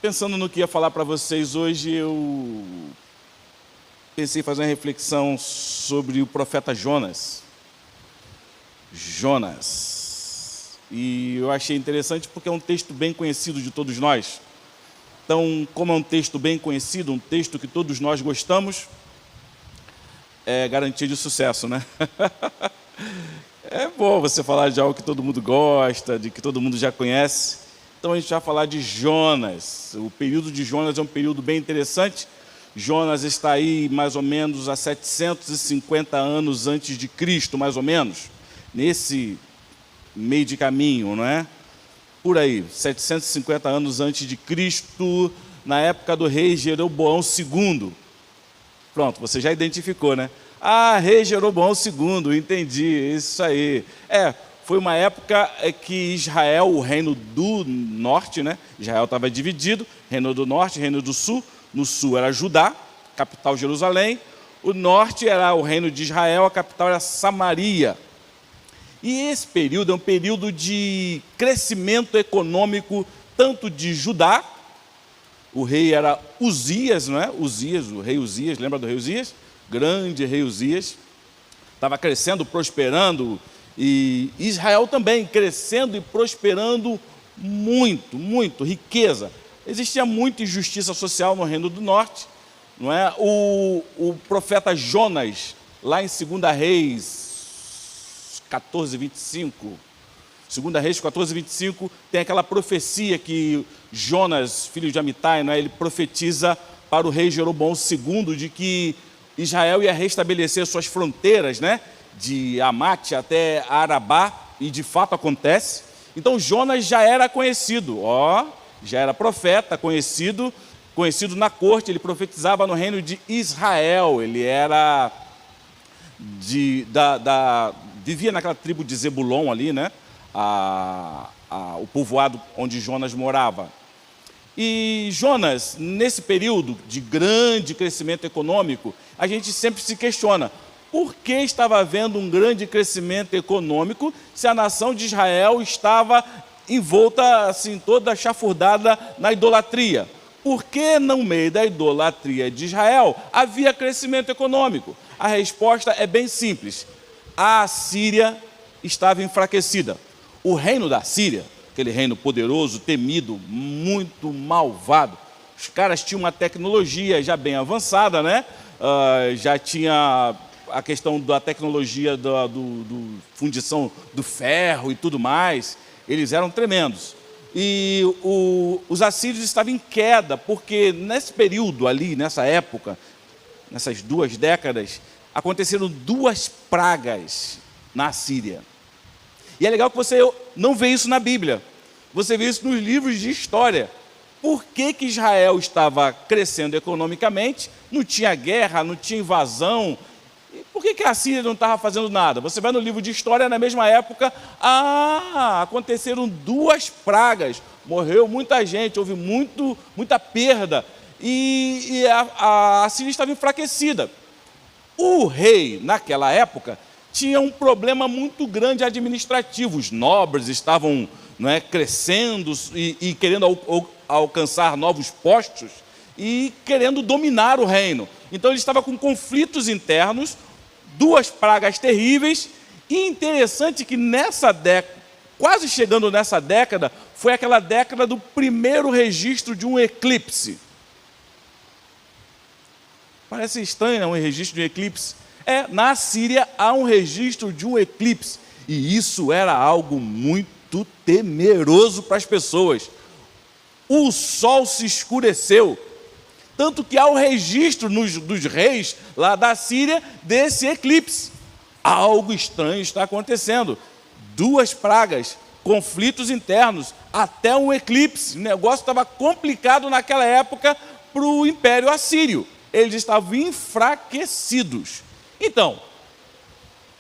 Pensando no que ia falar para vocês hoje, eu pensei em fazer uma reflexão sobre o profeta Jonas. Jonas. E eu achei interessante porque é um texto bem conhecido de todos nós. Então, como é um texto bem conhecido, um texto que todos nós gostamos, é garantia de sucesso, né? É bom você falar de algo que todo mundo gosta, de que todo mundo já conhece. Então a gente vai falar de Jonas. O período de Jonas é um período bem interessante. Jonas está aí mais ou menos há 750 anos antes de Cristo, mais ou menos. Nesse meio de caminho, não é? Por aí, 750 anos antes de Cristo, na época do rei Jeroboão II. Pronto, você já identificou, né? Ah, rei Jeroboão II, entendi, isso aí. Foi uma época que Israel, o reino do norte, né? Israel estava dividido, reino do norte, reino do sul. No sul era Judá, capital Jerusalém. O norte era o reino de Israel, a capital era Samaria. E esse período é um período de crescimento econômico, tanto de Judá, o rei era Uzias, não é? Uzias, o rei Uzias, lembra do rei Uzias? Grande rei Uzias, estava crescendo, prosperando, e Israel também crescendo e prosperando muito, muito, riqueza. Existia muita injustiça social no Reino do Norte, não é? O profeta Jonas, lá em 2 Reis 14:25, 2 Reis 14:25, tem aquela profecia que Jonas, filho de Amitai, não é? Ele profetiza para o rei Jeroboão II de que Israel ia restabelecer suas fronteiras, né? De Amate até Arabá, e de fato acontece. Então Jonas já era conhecido, já era profeta, conhecido na corte, ele profetizava no reino de Israel, ele era vivia naquela tribo de Zebulon ali, né? O povoado onde Jonas morava. E Jonas, nesse período de grande crescimento econômico, a gente sempre se questiona, por que estava havendo um grande crescimento econômico se a nação de Israel estava envolta, assim, toda chafurdada na idolatria? Por que no meio da idolatria de Israel havia crescimento econômico? A resposta é bem simples. A Assíria estava enfraquecida. O reino da Síria, aquele reino poderoso, temido, muito malvado, os caras tinham uma tecnologia já bem avançada, né? Já tinha a questão da tecnologia do fundição do ferro e tudo mais. Eles eram tremendos. E os assírios estavam em queda, porque nesse período ali, nessa época, nessas 2 décadas, aconteceram 2 pragas na Assíria. E é legal que você não vê isso na Bíblia, você vê isso nos livros de história. Por que Israel estava crescendo economicamente, não tinha guerra, não tinha invasão? E por que a Síria não estava fazendo nada? Você vai no livro de história, na mesma época, aconteceram 2 pragas, morreu muita gente, houve muita perda, e a Síria estava enfraquecida. O rei, naquela época, tinha um problema muito grande administrativo. Os nobres estavam, não é, crescendo e querendo alcançar novos postos e querendo dominar o reino. Então ele estava com conflitos internos, 2 pragas terríveis, e interessante que nessa década, quase chegando nessa década, foi aquela década do primeiro registro de um eclipse. Parece estranho, né, um registro de um eclipse. Na Síria há um registro de um eclipse, e isso era algo muito temeroso para as pessoas. O sol se escureceu, tanto que há o registro dos reis lá da Síria desse eclipse. Algo estranho está acontecendo. 2 pragas, conflitos internos, até um eclipse. O negócio estava complicado naquela época para o Império Assírio. Eles estavam enfraquecidos. Então,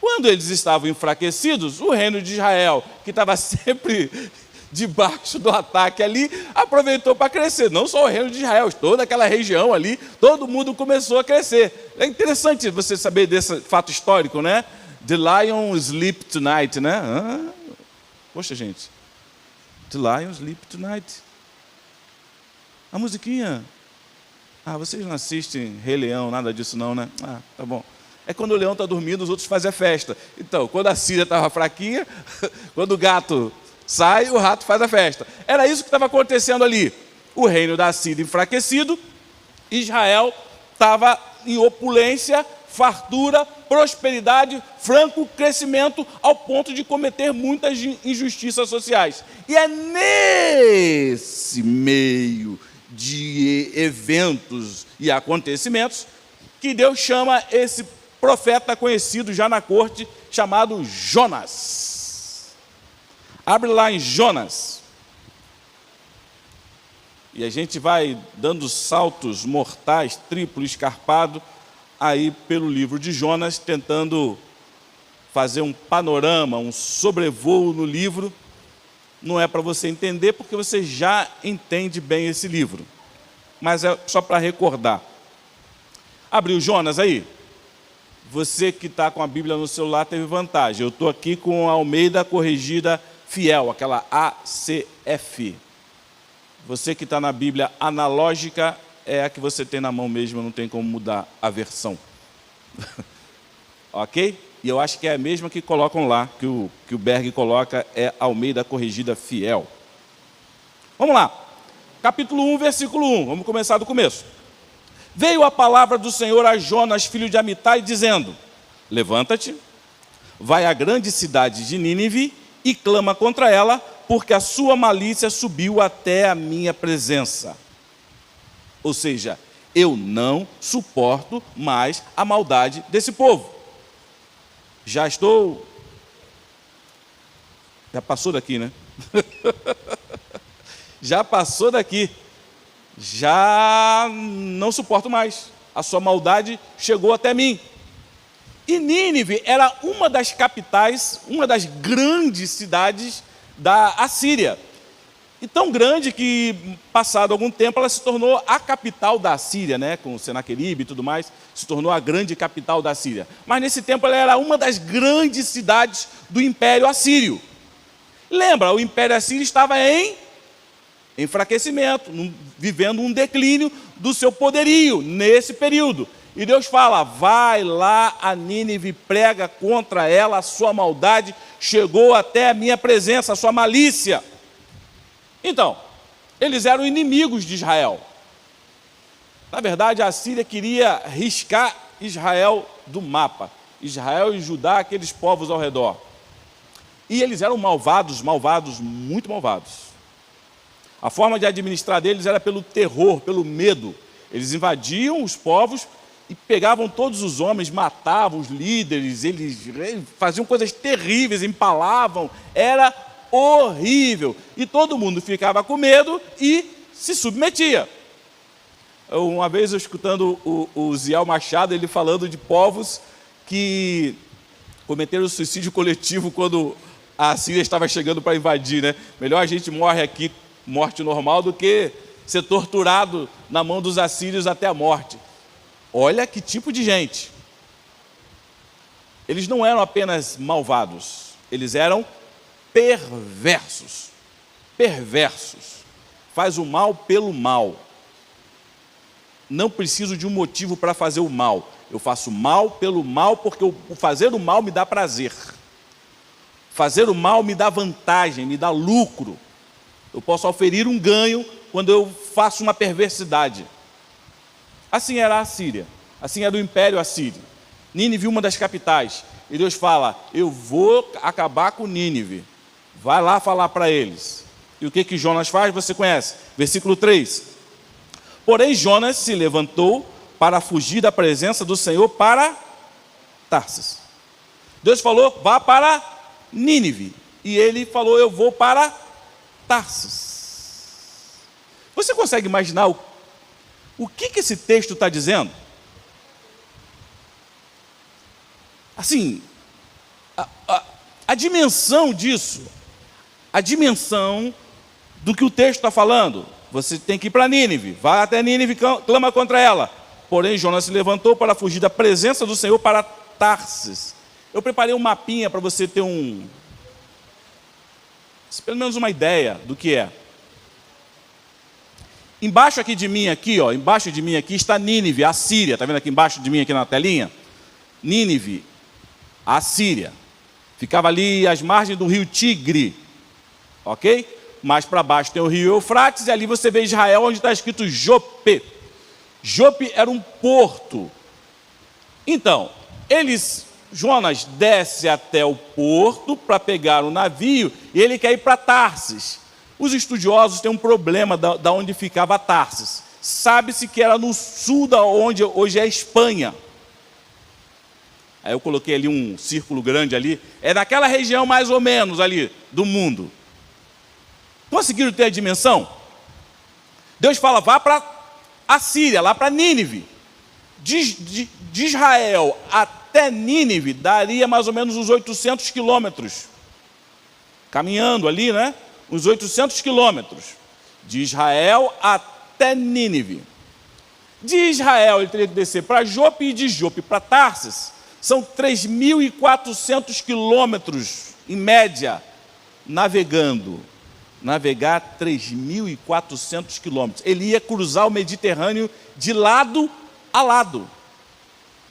quando eles estavam enfraquecidos, o reino de Israel, que estava sempre debaixo do ataque ali, aproveitou para crescer. Não só o reino de Israel, toda aquela região ali, todo mundo começou a crescer. É interessante você saber desse fato histórico, né? The lion sleep tonight, né? Poxa, gente. The lion sleep tonight. A musiquinha? Ah, vocês não assistem Rei Leão, nada disso não, né? Ah, tá bom. É quando o leão está dormindo, os outros fazem a festa. Então, quando a Síria estava fraquinha, quando o gato sai, o rato faz a festa. Era isso que estava acontecendo ali. O reino da Síria enfraquecido, Israel estava em opulência, fartura, prosperidade, franco crescimento, ao ponto de cometer muitas injustiças sociais. E é nesse meio de eventos e acontecimentos que Deus chama esse profeta conhecido já na corte, chamado Jonas. Abre lá em Jonas. E a gente vai dando saltos mortais, triplo, escarpado, aí pelo livro de Jonas, tentando fazer um panorama, um sobrevoo no livro. Não é para você entender, porque você já entende bem esse livro. Mas é só para recordar. Abriu Jonas aí? Você que está com a Bíblia no celular teve vantagem. Eu estou aqui com a Almeida Corrigida Fiel, aquela ACF. Você que está na Bíblia analógica, é a que você tem na mão mesmo, não tem como mudar a versão. Ok? E eu acho que é a mesma que colocam lá, que o Berg coloca, é Almeida Corrigida Fiel. Vamos lá. Capítulo 1, versículo 1. Vamos começar do começo. Veio a palavra do Senhor a Jonas, filho de Amitai, dizendo: levanta-te, vai à grande cidade de Nínive e clama contra ela, porque a sua malícia subiu até a minha presença. Ou seja, eu não suporto mais a maldade desse povo. Já passou daqui, né? Já passou daqui. Já não suporto mais. A sua maldade chegou até mim. E Nínive era uma das capitais, uma das grandes cidades da Assíria. E tão grande que, passado algum tempo, ela se tornou a capital da Assíria, né? Com Senaqueribe e tudo mais, se tornou a grande capital da Assíria. Mas nesse tempo ela era uma das grandes cidades do Império Assírio. Lembra, o Império Assírio estava em enfraquecimento, vivendo um declínio do seu poderio nesse período. E Deus fala: vai lá a Nínive, prega contra ela, a sua maldade chegou até a minha presença, a sua malícia. Então, eles eram inimigos de Israel. Na verdade, a Assíria queria riscar Israel do mapa. Israel e Judá, aqueles povos ao redor. E eles eram malvados, muito malvados. A forma de administrar deles era pelo terror, pelo medo. Eles invadiam os povos e pegavam todos os homens, matavam os líderes, eles faziam coisas terríveis, empalavam. Era horrível. E todo mundo ficava com medo e se submetia. Uma vez eu escutando o Ziel Machado, ele falando de povos que cometeram suicídio coletivo quando a Síria estava chegando para invadir, né? Melhor a gente morre aqui, morte normal, do que ser torturado na mão dos assírios até a morte. Olha que tipo de gente. Eles não eram apenas malvados, eles eram perversos. Perversos. Faz o mal pelo mal. Não preciso de um motivo para fazer o mal. Eu faço mal pelo mal, porque o fazer o mal me dá prazer. Fazer o mal me dá vantagem, me dá lucro. Eu posso oferir um ganho quando eu faço uma perversidade. Assim era a Síria. Assim era o Império Assírio. Nínive, uma das capitais. E Deus fala: eu vou acabar com Nínive. Vai lá falar para eles. E o que Jonas faz? Você conhece. Versículo 3. Porém, Jonas se levantou para fugir da presença do Senhor para Tarsis. Deus falou: vá para Nínive. E ele falou: eu vou para Tarsis. Você consegue imaginar o que esse texto está dizendo? Assim, a dimensão disso, a dimensão do que o texto está falando. Você tem que ir para Nínive, vai até Nínive, clama contra ela. Porém, Jonas se levantou para fugir da presença do Senhor para Tarsis. Eu preparei um mapinha para você ter pelo menos uma ideia do que é. Embaixo aqui de mim, aqui, ó, embaixo de mim aqui está Nínive, a Síria. Está vendo aqui embaixo de mim, aqui na telinha? Nínive, a Síria. Ficava ali às margens do rio Tigre, ok? Mais para baixo tem o rio Eufrates, e ali você vê Israel, onde está escrito Jope. Jope era um porto. Então, Jonas desce até o porto para pegar o navio, e ele quer ir para Tarsis. Os estudiosos têm um problema da onde ficava Tarsis. Sabe-se que era no sul da onde hoje é a Espanha. Aí eu coloquei ali um círculo grande ali. É naquela região mais ou menos ali do mundo. Conseguiram ter a dimensão? Deus fala, vá para a Síria, lá para Nínive. De Israel até Nínive daria mais ou menos uns 800 quilômetros. Caminhando ali, né? Uns 800 quilômetros. De Israel até Nínive. De Israel ele teria que descer para Jope, e de Jope para Tarsis. São 3.400 quilômetros, em média, navegando. Navegar 3.400 quilômetros. Ele ia cruzar o Mediterrâneo de lado a lado.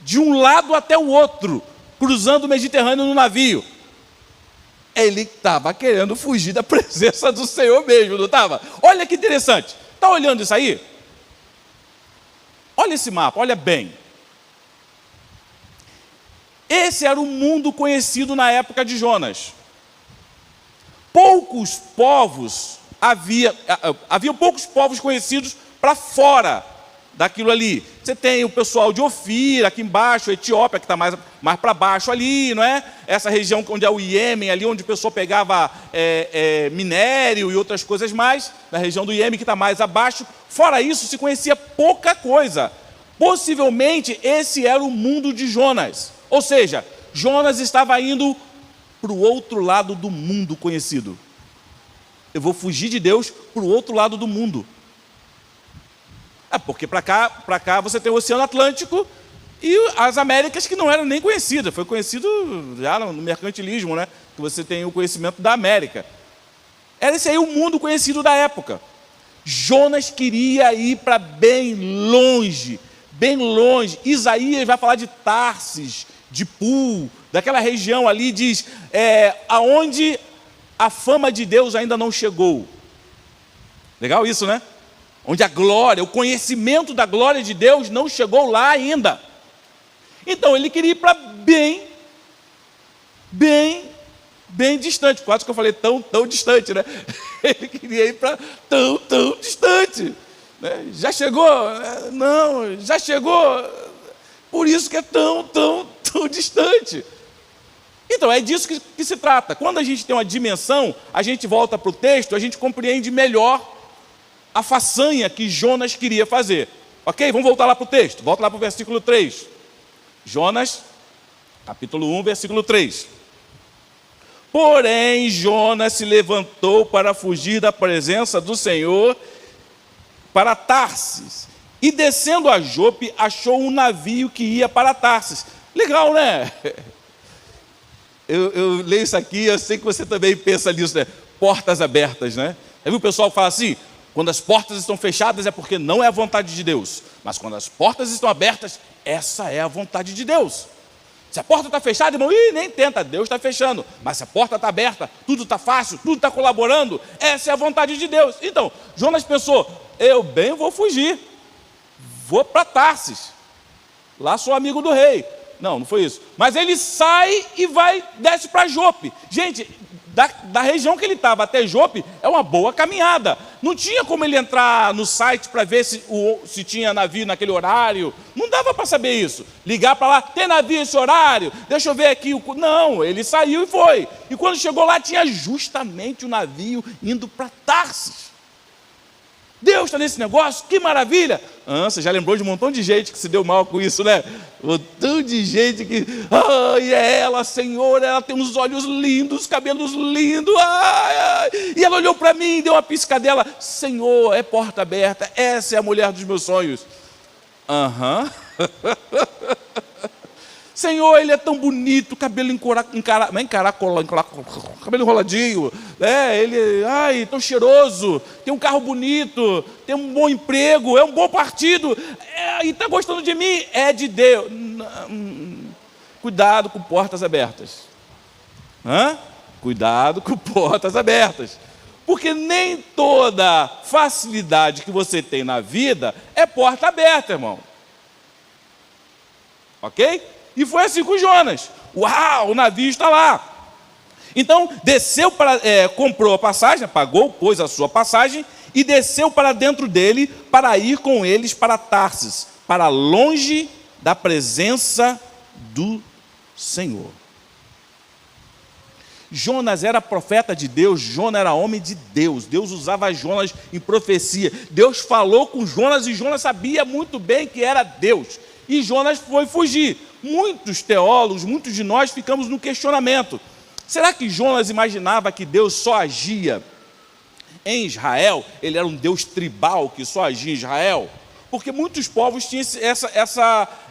De um lado até o outro, cruzando o Mediterrâneo no navio. Ele estava querendo fugir da presença do Senhor mesmo, não estava? Olha que interessante. Está olhando isso aí? Olha esse mapa, olha bem. Esse era o mundo conhecido na época de Jonas. Poucos povos, havia poucos povos conhecidos para fora daquilo ali. Você tem o pessoal de Ofir, aqui embaixo, a Etiópia, que está mais para baixo ali, não é? Essa região onde é o Iêmen, ali onde o pessoal pegava minério e outras coisas mais, na região do Iêmen, que está mais abaixo. Fora isso, se conhecia pouca coisa. Possivelmente, esse era o mundo de Jonas. Ou seja, Jonas estava indo para o outro lado do mundo conhecido. Eu vou fugir de Deus para o outro lado do mundo. Porque para cá você tem o Oceano Atlântico e as Américas, que não eram nem conhecidas. Foi conhecido já no mercantilismo, né? Que você tem o conhecimento da América. Era esse aí o mundo conhecido da época. Jonas queria ir para bem longe, bem longe. Isaías vai falar de Tarsis, de Pul, daquela região ali, diz, aonde a fama de Deus ainda não chegou. Legal isso, né? Onde a glória, o conhecimento da glória de Deus não chegou lá ainda. Então ele queria ir para bem distante. Quase que eu falei tão distante, né? Ele queria ir para tão distante. Né? Já chegou? Não, já chegou. Por isso que é tão distante. Então, é disso que se trata. Quando a gente tem uma dimensão, a gente volta para o texto, a gente compreende melhor a façanha que Jonas queria fazer. Ok? Vamos voltar lá para o texto. Volta lá para o versículo 3. Jonas, capítulo 1, versículo 3. Porém, Jonas se levantou para fugir da presença do Senhor para Tarsis. E descendo a Jope, achou um navio que ia para Tarsis. Legal, né? Eu leio isso aqui, eu sei que você também pensa nisso, né? Portas abertas, né? Aí o pessoal fala assim, quando as portas estão fechadas é porque não é a vontade de Deus. Mas quando as portas estão abertas, essa é a vontade de Deus. Se a porta está fechada, irmão, nem tenta, Deus está fechando. Mas se a porta está aberta, tudo está fácil, tudo está colaborando, essa é a vontade de Deus. Então, Jonas pensou, eu vou fugir. Vou para Tarsis. Lá sou amigo do rei. Não foi isso. Mas ele sai e desce para Jope. Gente, da região que ele estava até Jope, é uma boa caminhada. Não tinha como ele entrar no site para ver se tinha navio naquele horário. Não dava para saber isso. Ligar para lá, tem navio esse horário? Deixa eu ver aqui. Não, ele saiu e foi. E quando chegou lá, tinha justamente o navio indo para Tarsis. Deus está nesse negócio, que maravilha! Você já lembrou de um montão de gente que se deu mal com isso, né? Um montão de gente que, ai, é ela, Senhor, ela tem uns olhos lindos, cabelos lindos, ai. E ela olhou para mim e deu uma piscadela, Senhor, é porta aberta, essa é a mulher dos meus sonhos. Senhor, ele é tão bonito, cabelo cabelo enroladinho, ele, tão cheiroso, tem um carro bonito, tem um bom emprego, é um bom partido, e está gostando de mim, é de Deus. Cuidado com portas abertas. Cuidado com portas abertas. Porque nem toda facilidade que você tem na vida é porta aberta, irmão. Ok? E foi assim com Jonas. Uau, o navio está lá. Então, desceu comprou a passagem, pagou, pôs a sua passagem e desceu para dentro dele para ir com eles para Tarsis, para longe da presença do Senhor. Jonas era profeta de Deus, Jonas era homem de Deus. Deus usava Jonas em profecia. Deus falou com Jonas e Jonas sabia muito bem que era Deus. E Jonas foi fugir. Muitos teólogos, muitos de nós ficamos no questionamento. Será que Jonas imaginava que Deus só agia em Israel? Ele era um Deus tribal que só agia em Israel? Porque muitos povos tinham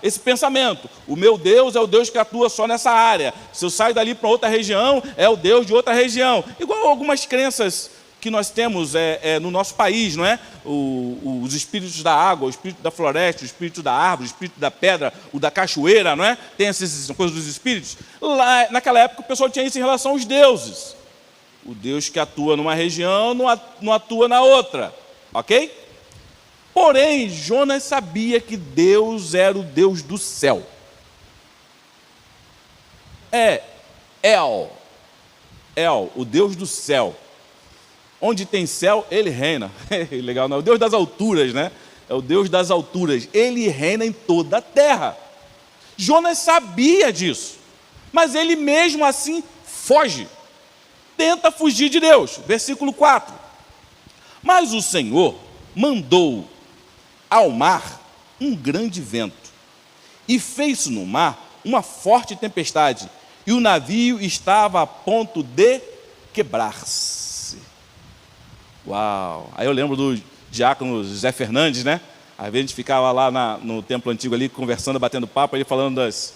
esse pensamento. O meu Deus é o Deus que atua só nessa área. Se eu saio dali para outra região, é o Deus de outra região. Igual algumas crenças que nós temos no nosso país, não é? Os espíritos da água, o espírito da floresta, o espírito da árvore, o espírito da pedra, o da cachoeira, não é? Tem essas coisas dos espíritos. Lá, naquela época, o pessoal tinha isso em relação aos deuses. O Deus que atua numa região não atua na outra. Ok? Porém, Jonas sabia que Deus era o Deus do céu. El, o Deus do céu. Onde tem céu, ele reina. Legal, não? É o Deus das alturas, né? É o Deus das alturas. Ele reina em toda a terra. Jonas sabia disso. Mas ele mesmo assim foge. Tenta fugir de Deus. Versículo 4. Mas o Senhor mandou ao mar um grande vento, e fez-se no mar uma forte tempestade, e o navio estava a ponto de quebrar-se. Uau! Aí eu lembro do diácono José Fernandes, né? Às vezes a gente ficava lá no templo antigo ali, conversando, batendo papo, ele falando das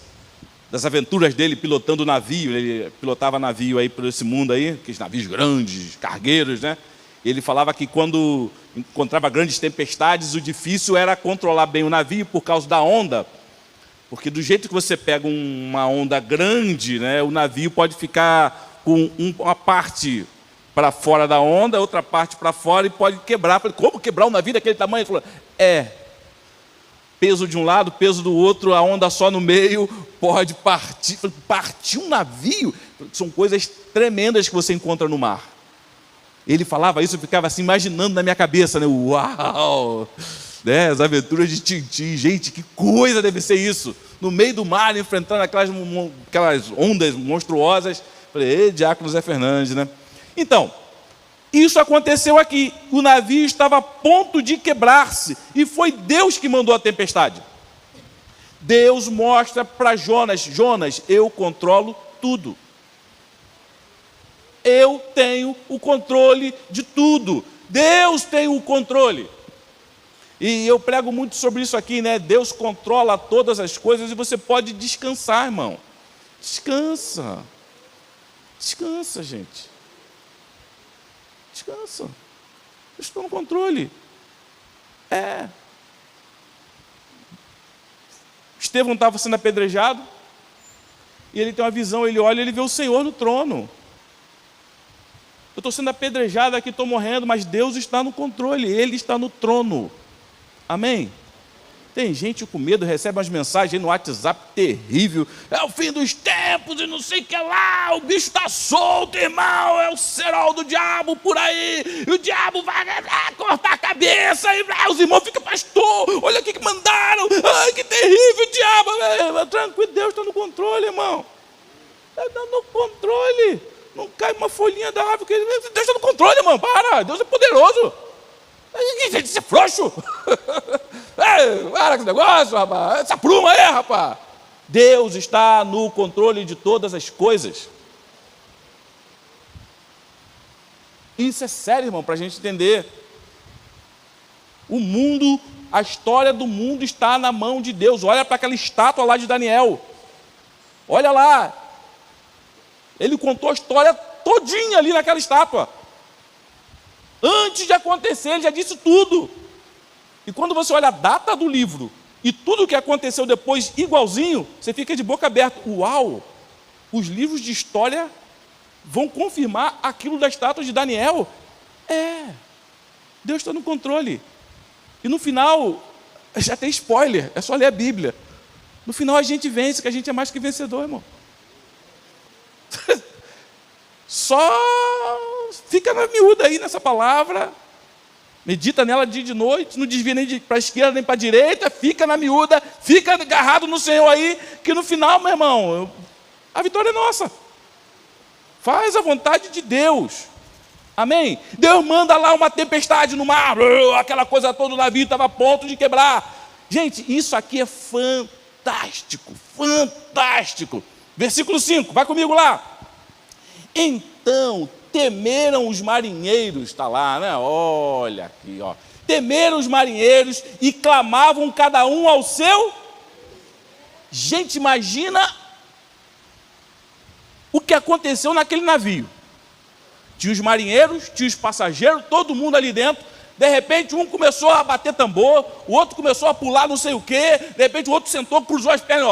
aventuras dele, pilotando o navio. Ele pilotava navio aí por esse mundo aí, aqueles navios grandes, cargueiros, né? Ele falava que quando encontrava grandes tempestades, o difícil era controlar bem o navio por causa da onda. Porque do jeito que você pega uma onda grande, né, o navio pode ficar com uma parte para fora da onda, outra parte para fora e pode quebrar. Falei, como quebrar um navio daquele tamanho? Ele falou, peso de um lado, peso do outro, a onda só no meio, pode partir. Falei, partir um navio? São coisas tremendas que você encontra no mar. Ele falava isso, eu ficava assim, imaginando na minha cabeça, né? Uau! Né? As aventuras de Tintim, gente, que coisa deve ser isso! No meio do mar, enfrentando aquelas ondas monstruosas. Falei, diácono Zé Fernandes, né? Então, isso aconteceu aqui. O navio estava a ponto de quebrar-se, e foi Deus que mandou a tempestade. Deus mostra para Jonas, eu controlo tudo. Eu tenho o controle de tudo. Deus tem o controle. E eu prego muito sobre isso aqui, né? Deus controla todas as coisas e você pode descansar, irmão. Descansa. Descansa, gente. Descansa. Eu estou no controle. Estevão estava sendo apedrejado e ele tem uma visão, ele olha e ele vê o Senhor no trono. Eu estou sendo apedrejado aqui, estou morrendo, mas Deus está no controle, Ele está no trono. Amém? Tem gente com medo, recebe umas mensagens aí no WhatsApp terrível. É o fim dos tempos e não sei o que lá, o bicho está solto, irmão, é o cerol do diabo por aí, e o diabo vai cortar a cabeça, e os irmãos ficam, pastor, olha o que mandaram, ai que terrível, diabo. Tranquilo, Deus está no controle, irmão. Deus está no controle. Não cai uma folhinha da árvore, Deus está no controle, irmão, para, Deus é poderoso. Você é frouxo? Para com esse negócio, rapaz, essa pluma aí, rapaz. Deus está no controle de todas as coisas. Isso é sério, irmão, para a gente entender. O mundo, a história do mundo está na mão de Deus. Olha para aquela estátua lá de Daniel. Olha lá. Ele contou a história todinha ali naquela estátua. Antes de acontecer, ele já disse tudo. E quando você olha a data do livro e tudo o que aconteceu depois igualzinho, você fica de boca aberta. Uau! Os livros de história vão confirmar aquilo da estátua de Daniel. Deus está no controle. E no final, já tem spoiler, é só ler a Bíblia. No final a gente vence, que a gente é mais que vencedor, irmão. Só fica na miúda aí nessa palavra, medita nela dia e de noite, não desvia nem para a esquerda nem para a direita, fica na miúda, fica agarrado no Senhor aí, que no final, meu irmão, a vitória é nossa. Faz a vontade de Deus. Amém? Deus manda lá uma tempestade no mar, aquela coisa toda, o navio estava a ponto de quebrar. Gente, isso aqui é fantástico, fantástico. Versículo 5, vai comigo lá. Então temeram os marinheiros, está lá, né? Olha aqui, ó. Temeram os marinheiros e clamavam cada um ao seu. Gente, imagina o que aconteceu naquele navio. Tinha os marinheiros, tinha os passageiros, todo mundo ali dentro. De repente, um começou a bater tambor, o outro começou a pular não sei o quê, de repente o outro sentou, cruzou as pernas,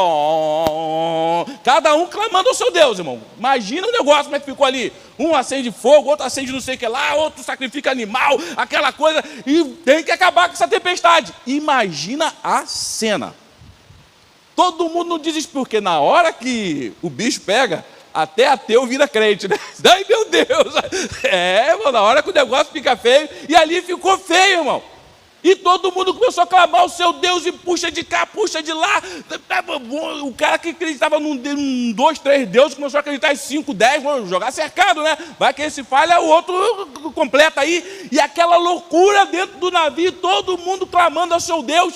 cada um clamando ao seu Deus, irmão. Imagina o negócio como é que ficou ali. Um acende fogo, outro acende não sei o que lá, outro sacrifica animal, aquela coisa, e tem que acabar com essa tempestade. Imagina a cena. Todo mundo no desespero, porque na hora que o bicho pega, até ateu vira crente, né? Ai, meu Deus! Irmão, na hora que o negócio fica feio, e ali ficou feio, irmão. E todo mundo começou a clamar o seu Deus, e puxa de cá, puxa de lá. O cara que acreditava num 2, 3 deuses, começou a acreditar em 5, 10, vamos jogar cercado, né? Vai que esse falha, o outro completa aí. E aquela loucura dentro do navio, todo mundo clamando ao seu Deus,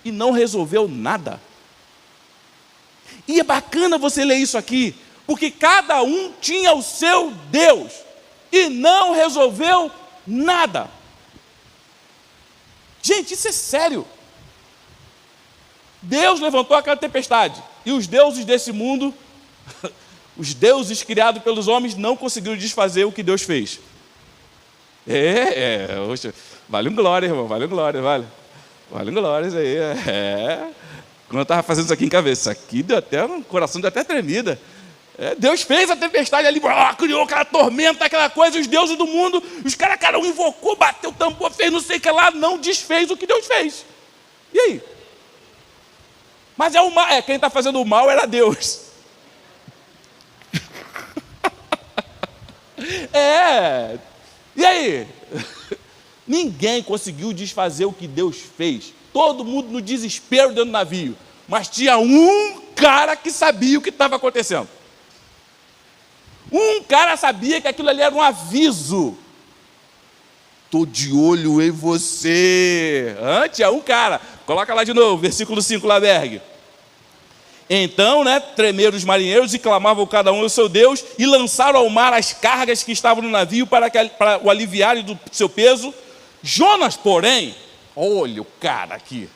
e não resolveu nada. E é bacana você ler isso aqui, porque cada um tinha o seu Deus e não resolveu nada. Gente, isso é sério. Deus levantou aquela tempestade e os deuses desse mundo, os deuses criados pelos homens, não conseguiram desfazer o que Deus fez. Vale um glória, irmão, vale um glória, vale um glória isso aí. Quando eu estava fazendo isso aqui em cabeça, aqui deu até, o coração deu até tremida. Deus fez a tempestade ali, criou aquela tormenta, aquela coisa, os deuses do mundo, os caras, cada um invocou, bateu o tambor, fez não sei o que lá, não desfez o que Deus fez. E aí? Mas o mal, quem está fazendo o mal era Deus. E aí? Ninguém conseguiu desfazer o que Deus fez. Todo mundo no desespero dentro do navio. Mas tinha um cara que sabia o que estava acontecendo. Um cara sabia que aquilo ali era um aviso. Estou de olho em você. Tinha um cara. Coloca lá de novo, versículo 5 lá, Berg. Então, tremeram os marinheiros e clamavam cada um ao seu Deus e lançaram ao mar as cargas que estavam no navio para o aliviarem do seu peso. Jonas, porém, olha o cara aqui.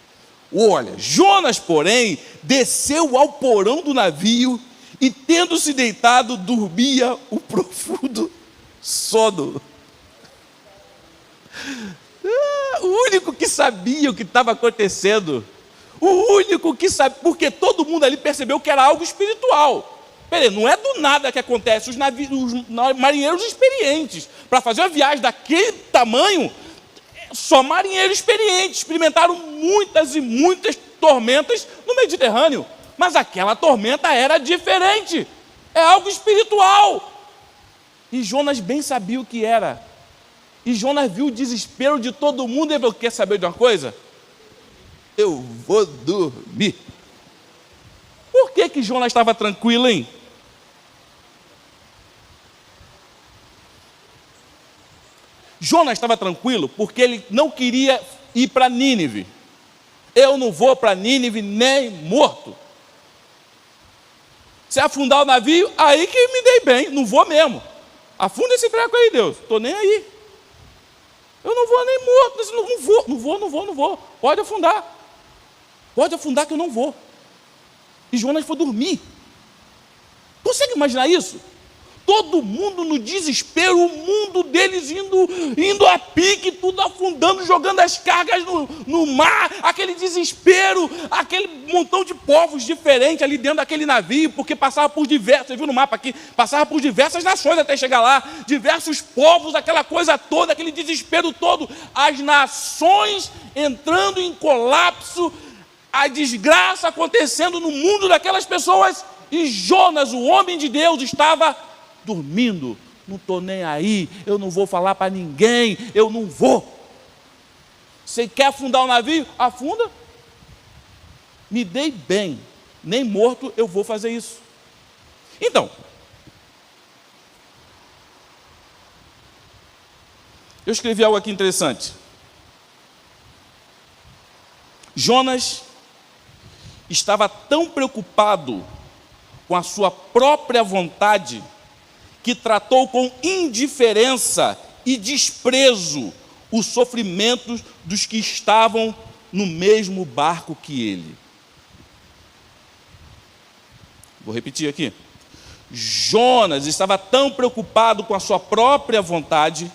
Jonas, porém, desceu ao porão do navio e, tendo se deitado, dormia o profundo sono. O único que sabia o que estava acontecendo, o único que sabia, porque todo mundo ali percebeu que era algo espiritual. Peraí, não é do nada que acontece. Os marinheiros experientes, para fazer uma viagem daquele tamanho, só marinheiros experientes, experimentaram muitas e muitas tormentas no Mediterrâneo, mas aquela tormenta era diferente, é algo espiritual. E Jonas bem sabia o que era, e Jonas viu o desespero de todo mundo, e falou: quer saber de uma coisa? Eu vou dormir. Por que Jonas estava tranquilo, hein? Jonas estava tranquilo porque ele não queria ir para Nínive. Eu não vou para Nínive nem morto. Se afundar o navio, aí que me dei bem, não vou mesmo. Afunda esse treco aí, Deus, estou nem aí. Eu não vou nem morto, não vou. Pode afundar que eu não vou. E Jonas foi dormir. Consegue imaginar isso? Todo mundo no desespero, o mundo deles indo a pique, tudo afundando, jogando as cargas no mar, aquele desespero, aquele montão de povos diferentes ali dentro daquele navio, porque passava por diversos, você viu no mapa aqui, passava por diversas nações até chegar lá, diversos povos, aquela coisa toda, aquele desespero todo, as nações entrando em colapso, a desgraça acontecendo no mundo daquelas pessoas, e Jonas, o homem de Deus, estava dormindo. Não estou nem aí, eu não vou falar para ninguém, eu não vou. Você quer afundar o navio? Afunda. Me dei bem, nem morto eu vou fazer isso. Então, eu escrevi algo aqui interessante. Jonas estava tão preocupado com a sua própria vontade, que tratou com indiferença e desprezo os sofrimentos dos que estavam no mesmo barco que ele. Vou repetir aqui. Jonas estava tão preocupado com a sua própria vontade,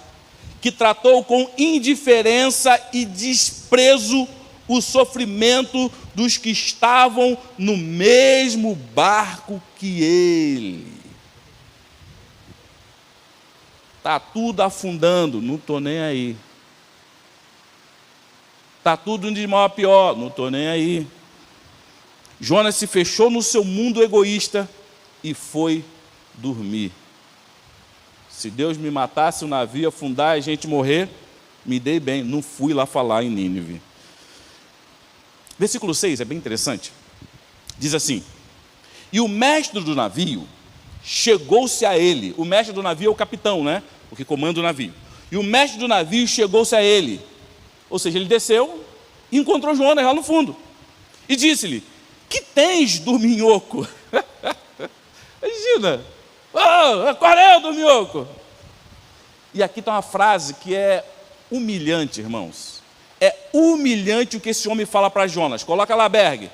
que tratou com indiferença e desprezo o sofrimento dos que estavam no mesmo barco que ele. Está tudo afundando, não estou nem aí. Está tudo de mal a pior, não estou nem aí. Jonas se fechou no seu mundo egoísta e foi dormir. Se Deus me matasse, o navio afundar e a gente morrer, me dei bem, não fui lá falar em Nínive. Versículo 6 é bem interessante. Diz assim: e o mestre do navio chegou-se a ele. O mestre do navio é o capitão, né? O que comanda o navio. E o mestre do navio chegou-se a ele. Ou seja, ele desceu e encontrou Jonas lá no fundo. E disse-lhe: que tens, dorminhoco? Imagina. Oh, qual é o dorminhoco? E aqui está uma frase que é humilhante, irmãos. É humilhante o que esse homem fala para Jonas. Coloca lá, Berg.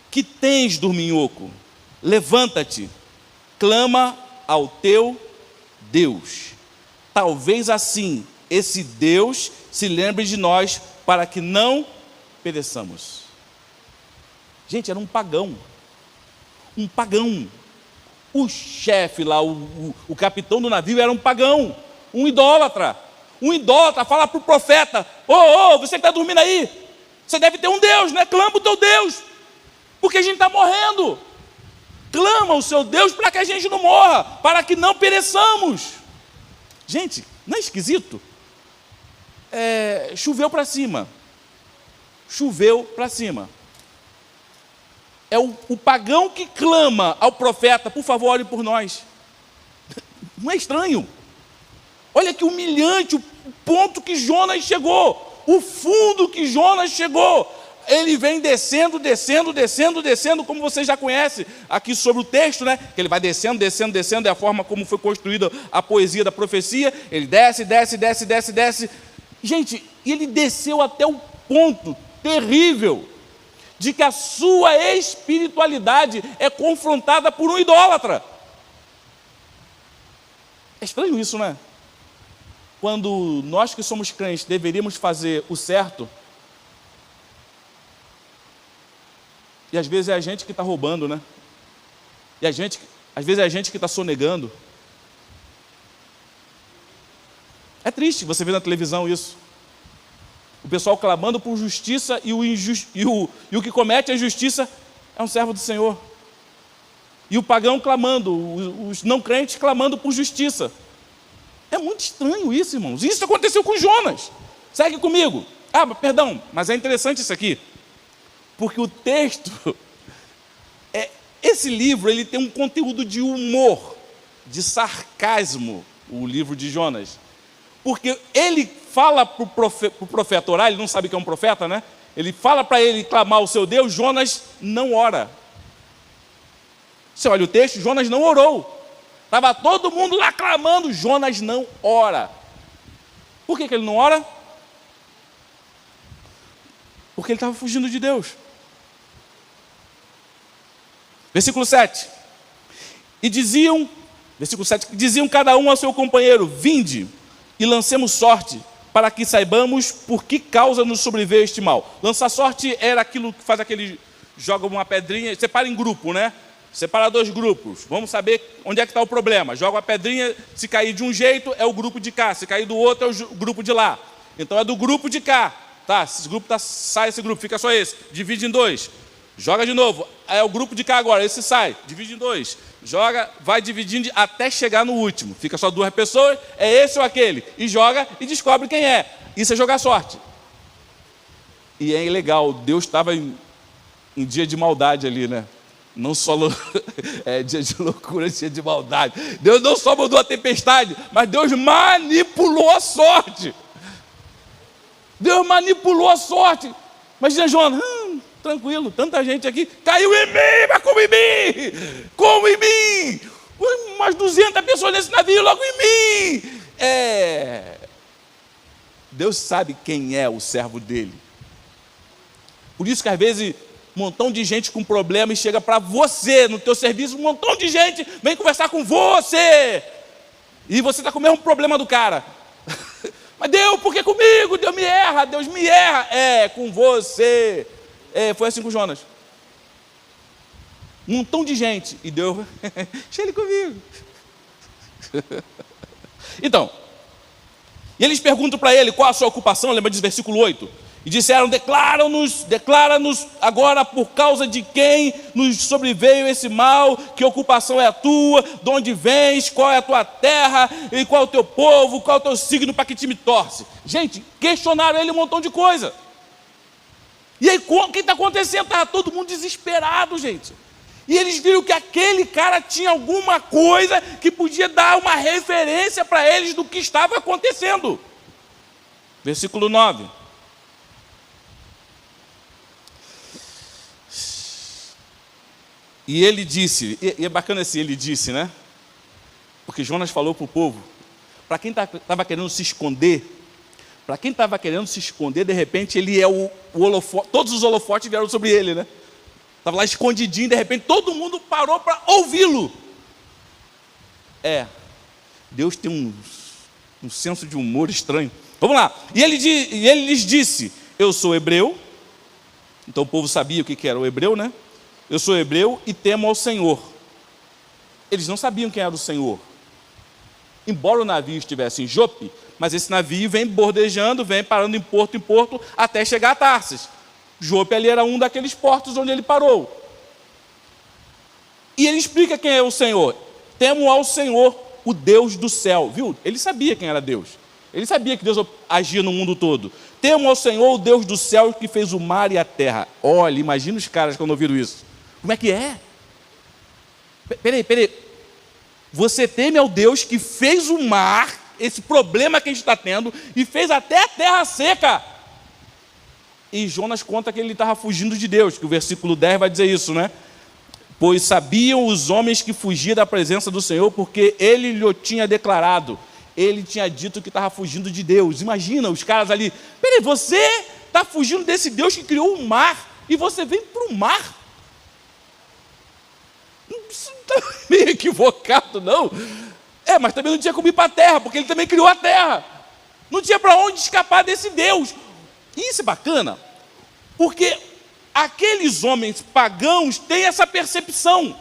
Que tens, dorminhoco? Levanta-te, clama ao teu Deus. Talvez assim esse Deus se lembre de nós para que não pereçamos. Gente, era um pagão. Um pagão. O chefe lá, o capitão do navio era um pagão, um idólatra. Um idólatra fala para o profeta: ô, você que está dormindo aí, você deve ter um Deus, né? Clama o teu Deus, porque a gente está morrendo. Clama o seu Deus para que a gente não morra, para que não pereçamos. Gente, não é esquisito? Choveu para cima. Choveu para cima. É o pagão que clama ao profeta: por favor, ore por nós. Não é estranho? Olha que humilhante o ponto que Jonas chegou, o fundo que Jonas chegou. Ele vem descendo, como você já conhece aqui sobre o texto, né? Que ele vai descendo, é a forma como foi construída a poesia da profecia. Ele desce. Gente, ele desceu até o ponto terrível de que a sua espiritualidade é confrontada por um idólatra. É estranho isso, né? Quando nós que somos crentes deveríamos fazer o certo, e às vezes é a gente que está roubando, né? E às vezes é a gente que está sonegando. É triste você ver na televisão isso. O pessoal clamando por justiça e o que comete a injustiça é um servo do Senhor. E o pagão clamando, os não crentes clamando por justiça. É muito estranho isso, irmãos. Isso aconteceu com Jonas. Segue comigo. Perdão, mas é interessante isso aqui. Porque o texto, esse livro, ele tem um conteúdo de humor, de sarcasmo, o livro de Jonas. Porque ele fala para o profeta orar, ele não sabe que é um profeta, né? Ele fala para ele clamar ao seu Deus, Jonas não ora. Você olha o texto, Jonas não orou. Estava todo mundo lá clamando, Jonas não ora. Por que ele não ora? Porque ele estava fugindo de Deus. Versículo 7. Versículo 7, diziam cada um ao seu companheiro: vinde e lancemos sorte, para que saibamos por que causa nos sobreveio este mal. Lançar sorte era aquilo que faz aquele, joga uma pedrinha, separa em grupo, né? Separa 2 grupos, vamos saber onde é que está o problema. Joga uma pedrinha, se cair de um jeito é o grupo de cá, se cair do outro é o grupo de lá. Então é do grupo de cá, tá? Esse grupo sai esse grupo, fica só esse, divide em 2. Joga de novo, é o grupo de cá agora, esse sai, divide em 2. Joga, vai dividindo até chegar no último. Fica só 2 pessoas, é esse ou aquele. E joga e descobre quem é. Isso é jogar sorte. E é legal, Deus estava em dia de maldade ali, né? Não só dia de loucura, dia de maldade. Deus não só mandou a tempestade, mas Deus manipulou a sorte. Deus manipulou a sorte. Imagina Jonas, tranquilo, tanta gente aqui, caiu em mim, mas como em mim? Como em mim? Umas 200 pessoas nesse navio, logo em mim. Deus sabe quem é o servo dele. Por isso que às vezes um montão de gente com problema e chega para você, no teu serviço, um montão de gente vem conversar com você. E você está com o mesmo problema do cara. Mas Deus, por que comigo? Deus me erra. Com você. Foi assim com Jonas. Um montão de gente. E Deus, deixa ele comigo. Então, e eles perguntam para ele qual a sua ocupação, lembra disso, versículo 8. E disseram: declara-nos agora por causa de quem nos sobreveio esse mal, que ocupação é a tua, de onde vens, qual é a tua terra, e qual é o teu povo, qual é o teu signo, para que time torce. Gente, questionaram ele um montão de coisa. E aí, o que está acontecendo? Estava todo mundo desesperado, gente. E eles viram que aquele cara tinha alguma coisa que podia dar uma referência para eles do que estava acontecendo. Versículo 9. E ele disse, e é bacana esse ele disse, né? Porque Jonas falou para o povo, para quem estava querendo se esconder, de repente ele é o holofote, todos os holofotes vieram sobre ele, né? Estava lá escondidinho, de repente todo mundo parou para ouvi-lo. Deus tem um senso de humor estranho. Vamos lá. E ele lhes disse: eu sou hebreu. Então o povo sabia o que era o hebreu, né? Eu sou hebreu e temo ao Senhor. Eles não sabiam quem era o Senhor. Embora o navio estivesse em Jope, mas esse navio vem bordejando, vem parando em porto, até chegar a Tarsis. Jope ali era um daqueles portos onde ele parou. E ele explica quem é o Senhor. Temo ao Senhor, o Deus do céu. Viu? Ele sabia quem era Deus. Ele sabia que Deus agia no mundo todo. Temo ao Senhor, o Deus do céu, que fez o mar e a terra. Olha, imagina os caras quando ouviram isso. Como é que é? Peraí. Você teme ao Deus que fez o mar, esse problema que a gente está tendo, e fez até a terra seca. E Jonas conta que ele estava fugindo de Deus, que o versículo 10 vai dizer isso, né? Pois sabiam os homens que fugiam da presença do Senhor, porque ele lhe tinha declarado. Ele tinha dito que estava fugindo de Deus. Imagina os caras ali. Peraí, você está fugindo desse Deus que criou o mar, e você vem para o mar? Isso não está meio equivocado, não? Mas também não tinha como ir para a terra, porque ele também criou a terra. Não tinha para onde escapar desse Deus. E isso é bacana, porque aqueles homens pagãos têm essa percepção.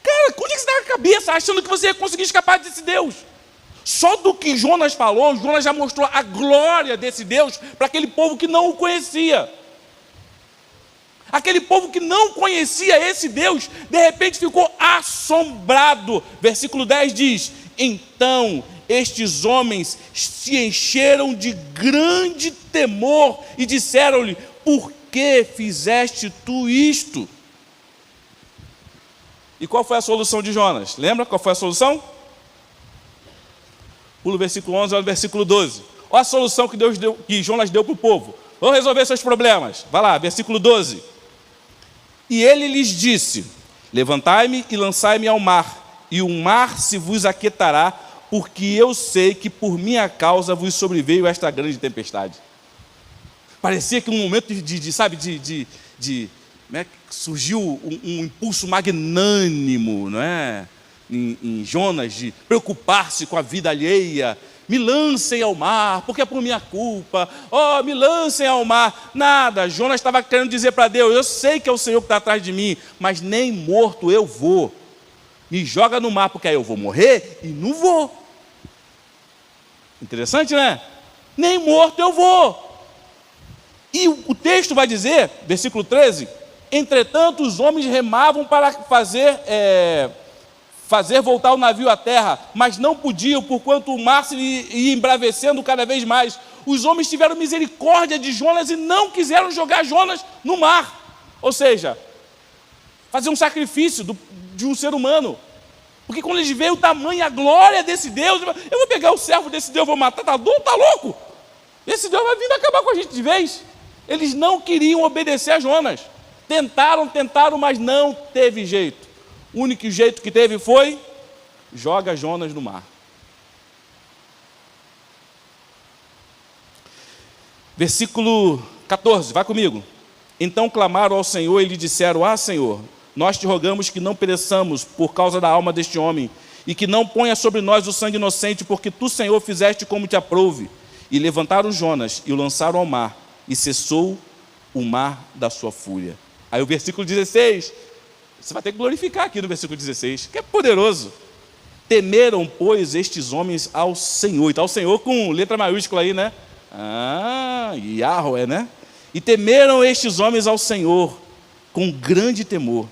Cara, onde é que você está com a cabeça achando que você ia conseguir escapar desse Deus? Só do que Jonas falou, Jonas já mostrou a glória desse Deus para aquele povo que não o conhecia. Aquele povo que não conhecia esse Deus, de repente ficou assombrado. Versículo 10 diz: então estes homens se encheram de grande temor e disseram-lhe: por que fizeste tu isto? E qual foi a solução de Jonas? Lembra qual foi a solução? Pula o versículo 11 ao versículo 12. Olha a solução que Jonas deu para o povo. Vamos resolver seus problemas. Vai lá, versículo 12. E ele lhes disse: levantai-me e lançai-me ao mar, e o mar se vos aquietará, porque eu sei que por minha causa vos sobreveio esta grande tempestade. Parecia que um momento né, surgiu um impulso magnânimo, não é? Em Jonas, de preocupar-se com a vida alheia. Me lancem ao mar, porque é por minha culpa. Oh, me lancem ao mar. Nada, Jonas estava querendo dizer para Deus: eu sei que é o Senhor que está atrás de mim, mas nem morto eu vou. Me joga no mar, porque aí eu vou morrer e não vou. Interessante, né? Nem morto eu vou. E o texto vai dizer, versículo 13: entretanto os homens remavam para fazer voltar o navio à terra, mas não podiam, porquanto o mar se ia embravecendo cada vez mais. Os homens tiveram misericórdia de Jonas e não quiseram jogar Jonas no mar. Ou seja, fazer um sacrifício de um ser humano. Porque quando eles veem o tamanho e a glória desse Deus, eu vou pegar o servo desse Deus, vou matar, tá louco? Esse Deus vai vir acabar com a gente de vez. Eles não queriam obedecer a Jonas. Tentaram, mas não teve jeito. O único jeito que teve foi: joga Jonas no mar. Versículo 14, vai comigo. Então clamaram ao Senhor e lhe disseram: ah, Senhor, nós te rogamos que não pereçamos por causa da alma deste homem, e que não ponha sobre nós o sangue inocente, porque tu, Senhor, fizeste como te aprouve. E levantaram Jonas e o lançaram ao mar, e cessou o mar da sua fúria. Aí o versículo 16, você vai ter que glorificar aqui no versículo 16, que é poderoso. Temeram, pois, estes homens ao Senhor. Está o Senhor com letra maiúscula aí, né? Yahweh, né? E temeram estes homens ao Senhor com grande temor,